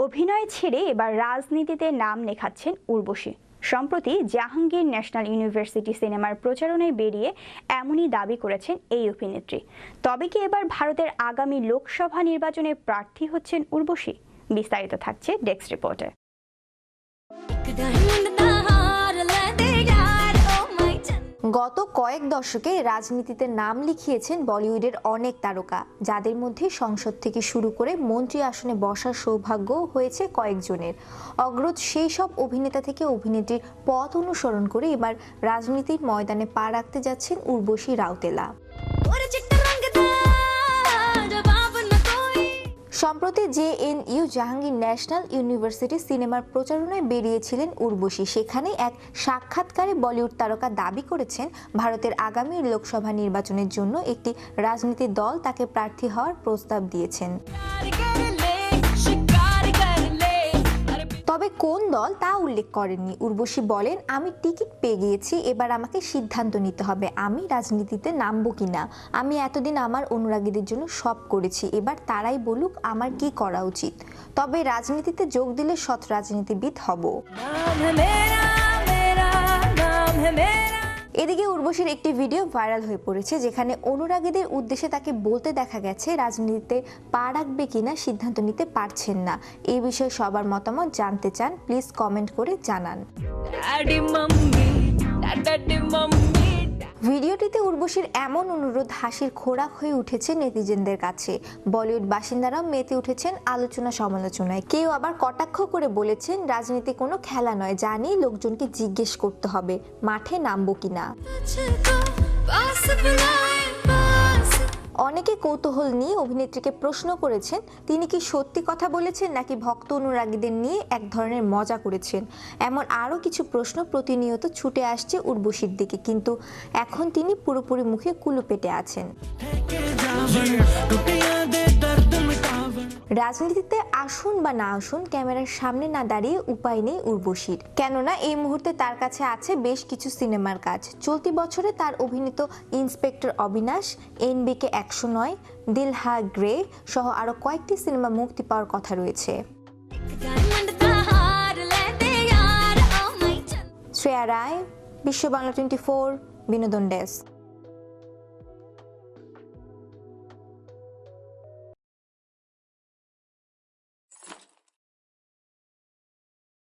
অভিনয় ছেড়ে এবার রাজনীতিতে নাম লেখাচ্ছেন উর্বশী। সম্প্রতি জাহাঙ্গীর ন্যাশনাল ইউনিভার্সিটি সিনেমার প্রচারণায় বেরিয়ে এমনই দাবি করেছেন এই অভিনেত্রী। তবে কি এবার ভারতের আগামী লোকসভা নির্বাচনে প্রার্থী হচ্ছেন উর্বশী? বিস্তারিত থাকছে ডেস্ক রিপোর্টে। গত কয়েক দশকে রাজনীতিতে নাম লিখিয়েছেন বলিউডের অনেক তারকা, যাদের মধ্যে সংসদ থেকে শুরু করে মন্ত্রী আসনে বসার সৌভাগ্য হয়েছে কয়েকজনের। অগ্রজ সেই সব অভিনেতা থেকে অভিনেত্রীর পথ অনুসরণ করে এবার রাজনীতির ময়দানে পা রাখতে যাচ্ছেন উর্বশী রাউতেলা। সম্প্রতি জেএনইউ জাহাঙ্গীর ন্যাশনাল ইউনিভার্সিটি সিনেমার প্রচারণায় বেরিয়েছিলেন উর্বশী। সেখানে এক সাক্ষাৎকারে বলিউড তারকা দাবি করেছেন ভারতের আগামী লোকসভা নির্বাচনের জন্য একটি রাজনৈতিক দল তাকে প্রার্থী হওয়ার প্রস্তাব দিয়েছেন। তবে কোন দল তা উল্লেখ করেননি। উর্বশী বলেন, আমি টিকিট পেয়ে গিয়েছি, এবার আমাকে সিদ্ধান্ত নিতে হবে আমি রাজনীতিতে নামবো কিনা। আমি এতদিন আমার অনুরাগীদের জন্য সব করেছি, এবার তারাই বলুক আমার কি করা উচিত। তবে রাজনীতিতে যোগ দিলে সৎ রাজনীতিবিদ হব। এদিকে উর্বশীর একটি ভিডিও ভাইরাল হয়ে পড়েছে, যেখানে অনুরাগীদের উদ্দেশ্যে তাকে বলতে দেখা গেছে রাজনীতিতে পা রাখবে কিনা সিদ্ধান্ত নিতে পারছেন না। এই বিষয়ে সবার মতামত জানতে চান, প্লিজ কমেন্ট করে জানান। ভিডিওটিতে উর্বশীর এমন অনুরোধ হাসির খোরাক হয়ে উঠেছে নেটিজেনদের কাছে। বলিউড বাসিন্দারাও মেতে উঠেছেন আলোচনা সমালোচনায়। কেউ আবার কটাক্ষ করে বলেছেন রাজনীতি কোনো খেলা নয়, জানি লোকজনকে জিজ্ঞেস করতে হবে মাঠে নামবো কিনা। অনেকে কৌতূহল নিয়ে অভিনেত্রীকে প্রশ্ন করেছেন তিনি কি সত্যি কথা বলেছেন নাকি ভক্ত অনুরাগীদের নিয়ে এক ধরনের মজা করেছেন। এমন আরও কিছু প্রশ্ন প্রতিনিয়ত ছুটে আসছে উর্বশীর দিকে, কিন্তু এখন তিনি পুরোপুরি মুখে কুলুপেটে আছেন। রাজনীতিতে আসুন বা না আসুন, ক্যামেরার সামনে না দাঁড়িয়ে উপায় নেই উর্বশীর, কেননা এই মুহূর্তে তার কাছে আছে বেশ কিছু সিনেমার কাজ। চলতি বছরে তার অভিনীত ইন্সপেক্টর অবিনাশ, NBK 109, দিল হা গ্রে সহ আরো কয়েকটি সিনেমা মুক্তি পাওয়ার কথা রয়েছে। শ্রেয়া রায়, বিশ্ব বাংলা 24, বিনোদন ডেস্ক।